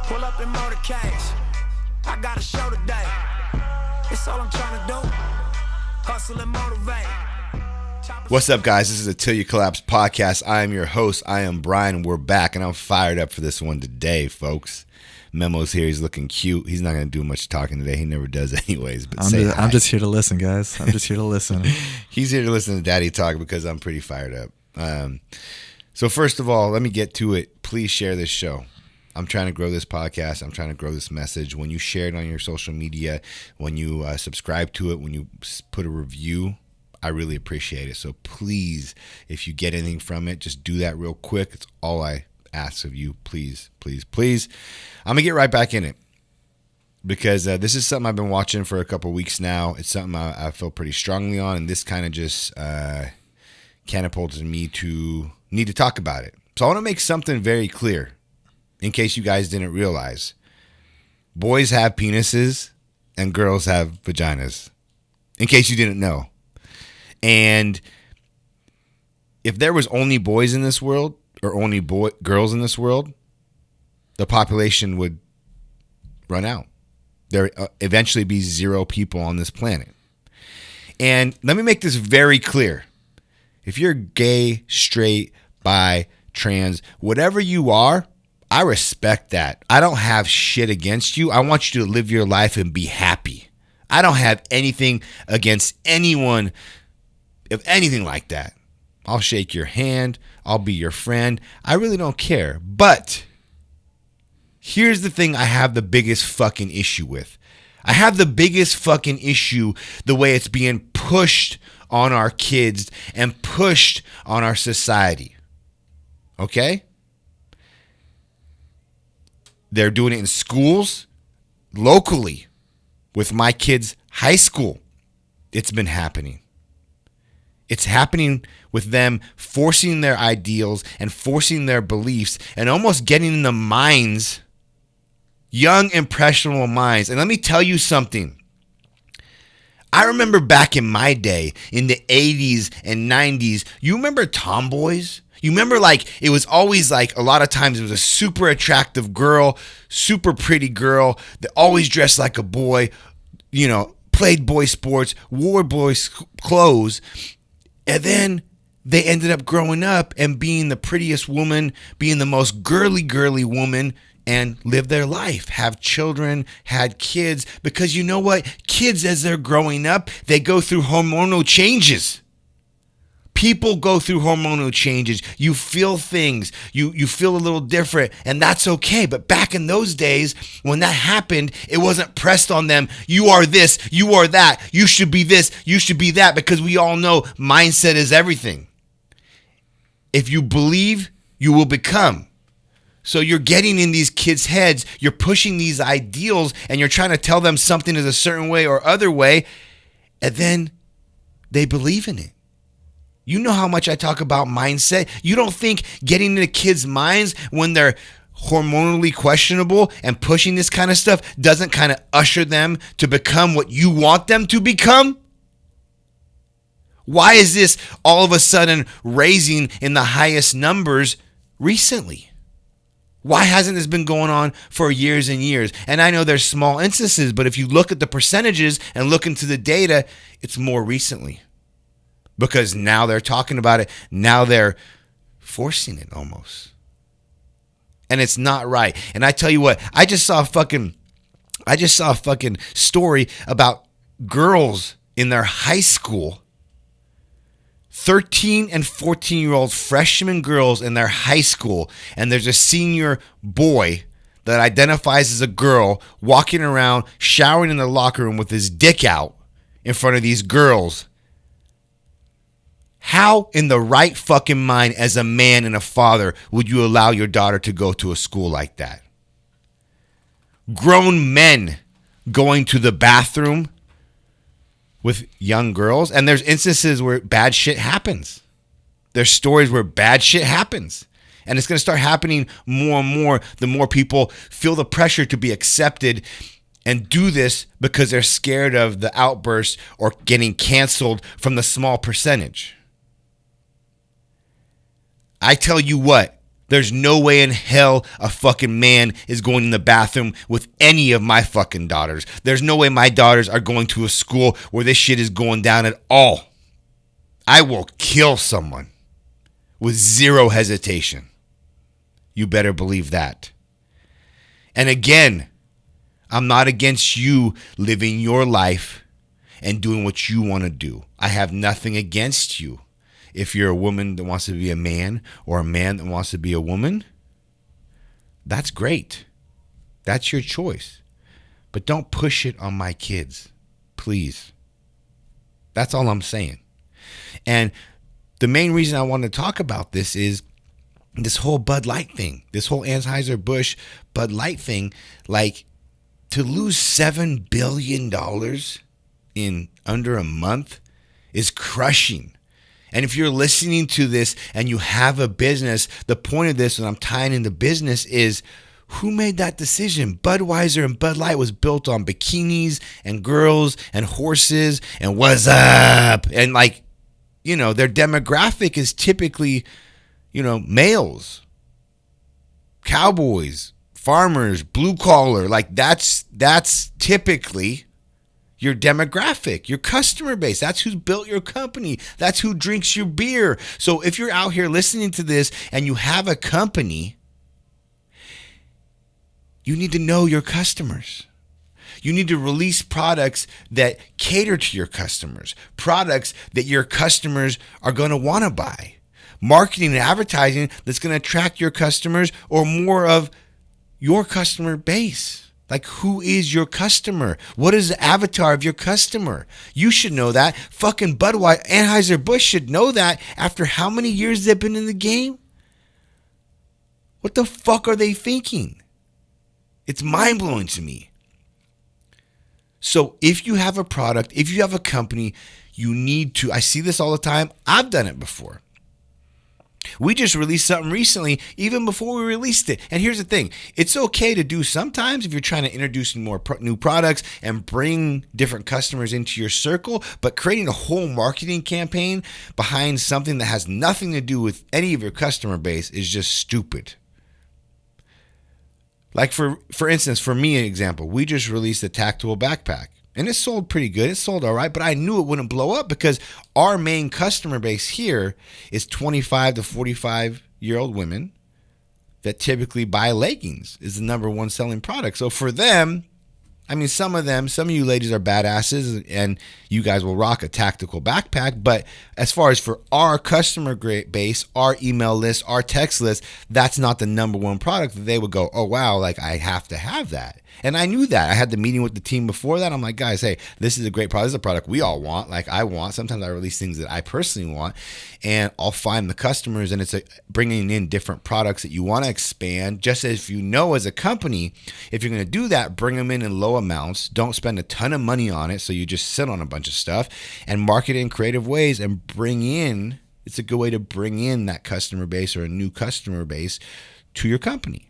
Pull up in motorcades. I got a show today. It's all I'm trying to do. Hustle and motivate. What's up, guys? This is a Till You Collapse podcast. I am your host. I am Brian, and we're back, and I'm fired up for this one today, folks. Memo's here. He's looking cute. He's not going to do much talking today. He never does anyways, but I'm just here to listen, guys. I'm just here to listen. He's here to listen to Daddy talk because I'm pretty fired up. So first of all, let me get to it. Please share this show. I'm trying to grow this podcast. I'm trying to grow this message. When you share it on your social media, when you subscribe to it, when you put a review, I really appreciate it. So please, if you get anything from it, just do that real quick. It's all I ask of you. Please, please, please. I'm going to get right back in it because this is something I've been watching for a couple weeks now. It's something I feel pretty strongly on, and this kind of just catapulted me to need to talk about it. So I want to make something very clear in case you guys didn't realize. Boys have penises and girls have vaginas, in case you didn't know. And if there was only boys in this world or only girls in this world, the population would run out. There eventually be zero people on this planet. And let me make this very clear. If you're gay, straight, bi, trans, whatever you are, I respect that. I don't have shit against you. I want you to live your life and be happy. I don't have anything against anyone, if anything like that. I'll shake your hand. I'll be your friend. I really don't care. But here's the thing I have the biggest fucking issue with. I have the biggest fucking issue the way it's being pushed on our kids and pushed on our society. Okay? They're doing it in schools, locally, with my kids' high school. It's been happening. It's happening with them forcing their ideals and forcing their beliefs and almost getting in the minds, young, impressionable minds. And let me tell you something. I remember back in my day, in the 80s and 90s, you remember tomboys? You remember, like, it was always like a lot of times it was a super attractive girl, super pretty girl that always dressed like a boy, you know, played boy sports, wore boys' clothes. And then they ended up growing up and being the prettiest woman, being the most girly woman, and live their life, have children, had kids. Because you know what? Kids, as they're growing up, they go through hormonal changes. People go through hormonal changes. You feel things. You feel a little different, and that's okay. But back in those days, when that happened, it wasn't pressed on them. You are this. You are that. You should be this. You should be that. Because we all know mindset is everything. If you believe, you will become. So you're getting in these kids' heads. You're pushing these ideals, and you're trying to tell them something is a certain way or other way, and then they believe in it. You know how much I talk about mindset. You don't think getting into kids' minds when they're hormonally questionable and pushing this kind of stuff doesn't kind of usher them to become what you want them to become? Why is this all of a sudden raising in the highest numbers recently? Why hasn't this been going on for years and years? And I know there's small instances, but if you look at the percentages and look into the data, it's more recently. Because now they're talking about it. Now they're forcing it almost. And it's not right. And I tell you what, I just saw a fucking story about girls in their high school, 13 and 14-year-old freshman girls in their high school, and there's a senior boy that identifies as a girl walking around, showering in the locker room with his dick out in front of these girls. How in the right fucking mind as a man and a father would you allow your daughter to go to a school like that? Grown men going to the bathroom with young girls. And there's instances where bad shit happens. There's stories where bad shit happens. And it's going to start happening more and more the more people feel the pressure to be accepted and do this because they're scared of the outburst or getting canceled from the small percentage. I tell you what, There's no way in hell a fucking man is going in the bathroom with any of my fucking daughters. There's no way my daughters are going to a school where this shit is going down at all. I will kill someone with zero hesitation. You better believe that. And again, I'm not against you living your life and doing what you want to do. I have nothing against you. If you're a woman that wants to be a man or a man that wants to be a woman, that's great. That's your choice. But don't push it on my kids, please. That's all I'm saying. And the main reason I want to talk about this is this whole Bud Light thing, this whole Anheuser-Busch Bud Light thing. Like, to lose $7 billion in under a month is crushing. And if you're listening to this and you have a business, the point of this, and I'm tying into business, is who made that decision? Budweiser and Bud Light was built on bikinis and girls and horses and what's up? And like, you know, their demographic is typically, you know, males, cowboys, farmers, blue collar. Like that's typically your demographic, your customer base. That's who's built your company. That's who drinks your beer. So if you're out here listening to this and you have a company, you need to know your customers. You need to release products that cater to your customers, products that your customers are going to want to buy, marketing and advertising that's going to attract your customers or more of your customer base. Like, who is your customer? What is the avatar of your customer? You should know that. Fucking Budweiser, Anheuser-Busch should know that after how many years they've been in the game? What the fuck are they thinking? It's mind-blowing to me. So if you have a product, if you have a company, you need to, I see this all the time. I've done it before. We just released something recently, even before we released it. And here's the thing. It's okay to do sometimes if you're trying to introduce more new products and bring different customers into your circle, but creating a whole marketing campaign behind something that has nothing to do with any of your customer base is just stupid. Like for instance, for me, an example, we just released a tactical backpack. And it sold pretty good. It sold all right, but I knew it wouldn't blow up because our main customer base here is 25 to 45-year-old women that typically buy leggings is the number one selling product. So for them, I mean, some of you ladies are badasses and you guys will rock a tactical backpack. But as far as for our customer base, our email list, our text list, that's not the number one product that they would go, oh, wow, like I have to have that. And I knew that. I had the meeting with the team before that. I'm like, guys, hey, this is a great product. This is a product we all want. Like I want. Sometimes I release things that I personally want, and I'll find the customers, and it's bringing in different products that you want to expand. Just as you know, as a company, if you're going to do that, bring them in low amounts. Don't spend a ton of money on it, so you just sit on a bunch of stuff, and market it in creative ways and bring in. It's a good way to bring in that customer base or a new customer base to your company.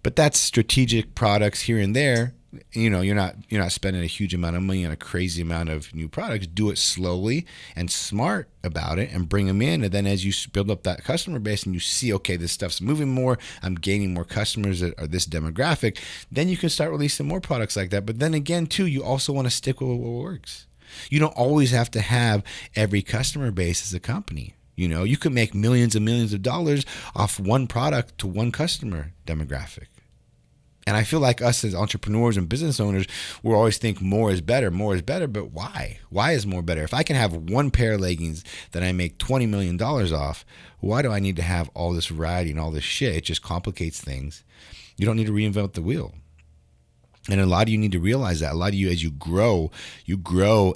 But that's strategic products here and there. You know, you're not spending a huge amount of money on a crazy amount of new products. Do it slowly and smart about it and bring them in. And then as you build up that customer base and you see, okay, this stuff's moving more, I'm gaining more customers that are this demographic, then you can start releasing more products like that. But then again, too, you also want to stick with what works. You don't always have to have every customer base as a company. You know, you could make millions and millions of dollars off one product to one customer demographic. And I feel like us as entrepreneurs and business owners, we always think more is better. But why? Why is more better? If I can have one pair of leggings that I make $20 million off, why do I need to have all this variety and all this shit? It just complicates things. You don't need to reinvent the wheel. And a lot of you need to realize that. A lot of you, as you grow,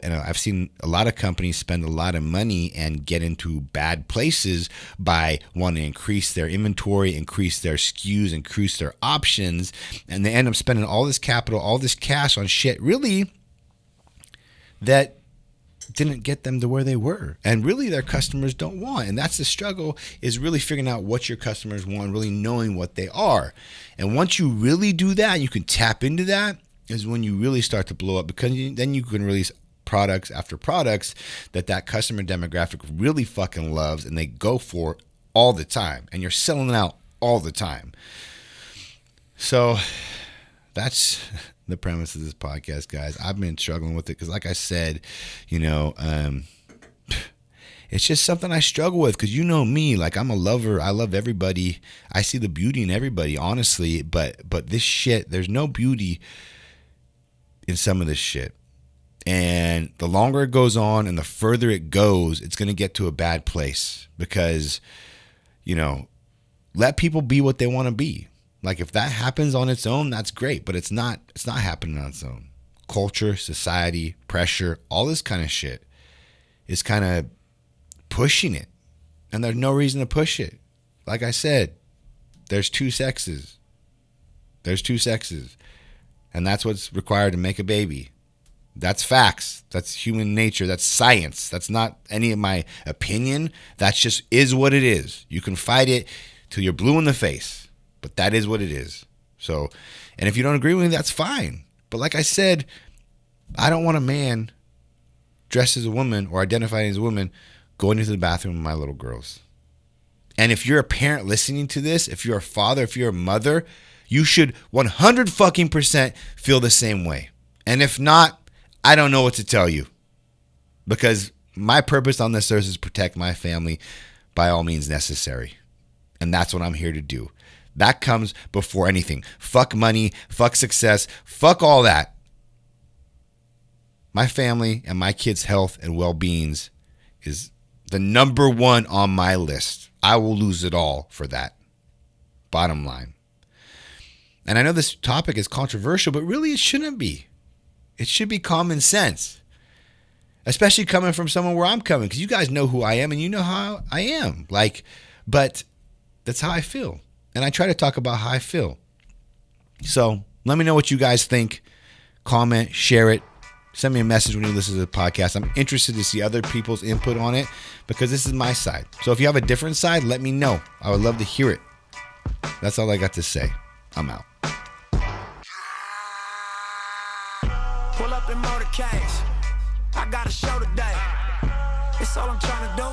and I've seen a lot of companies spend a lot of money and get into bad places by wanting to increase their inventory, increase their SKUs, increase their options, and they end up spending all this capital, all this cash on shit, really, that didn't get them to where they were, and really their customers don't want. And that's the struggle, is really figuring out what your customers want, really knowing what they are. And once you really do that, you can tap into that, is when you really start to blow up, because then you can release products after products that customer demographic really fucking loves, and they go for all the time, and you're selling out all the time. So that's the premise of this podcast, guys. I've been struggling with it because, like I said, it's just something I struggle with because you know me, like I'm a lover. I love everybody. I see the beauty in everybody, honestly. But this shit, there's no beauty in some of this shit. And the longer it goes on and the further it goes, it's going to get to a bad place because, let people be what they want to be. Like if that happens on its own, that's great, but it's not happening on its own. Culture, society, pressure, all this kind of shit is kind of pushing it. And there's no reason to push it. Like I said, there's two sexes. And that's what's required to make a baby. That's facts. That's human nature. That's science. That's not any of my opinion. That's just is what it is. You can fight it till you're blue in the face, but that is what it is. So, and if you don't agree with me, that's fine. But like I said, I don't want a man dressed as a woman or identifying as a woman going into the bathroom with my little girls. And if you're a parent listening to this, if you're a father, if you're a mother, you should 100% feel the same way. And if not, I don't know what to tell you, because my purpose on this earth is to protect my family by all means necessary. And that's what I'm here to do. That comes before anything. Fuck money, fuck success, fuck all that. My family and my kids' health and well-beings is the number one on my list. I will lose it all for that. Bottom line. And I know this topic is controversial, but really it shouldn't be. It should be common sense. Especially coming from someone where I'm coming, because you guys know who I am and you know how I am. But that's how I feel. And I try to talk about how I feel. So let me know what you guys think. Comment, share it. Send me a message when you listen to the podcast. I'm interested to see other people's input on it because this is my side. So if you have a different side, let me know. I would love to hear it. That's all I got to say. I'm out. Pull up in motorcades. I got a show today. It's all I'm trying to do.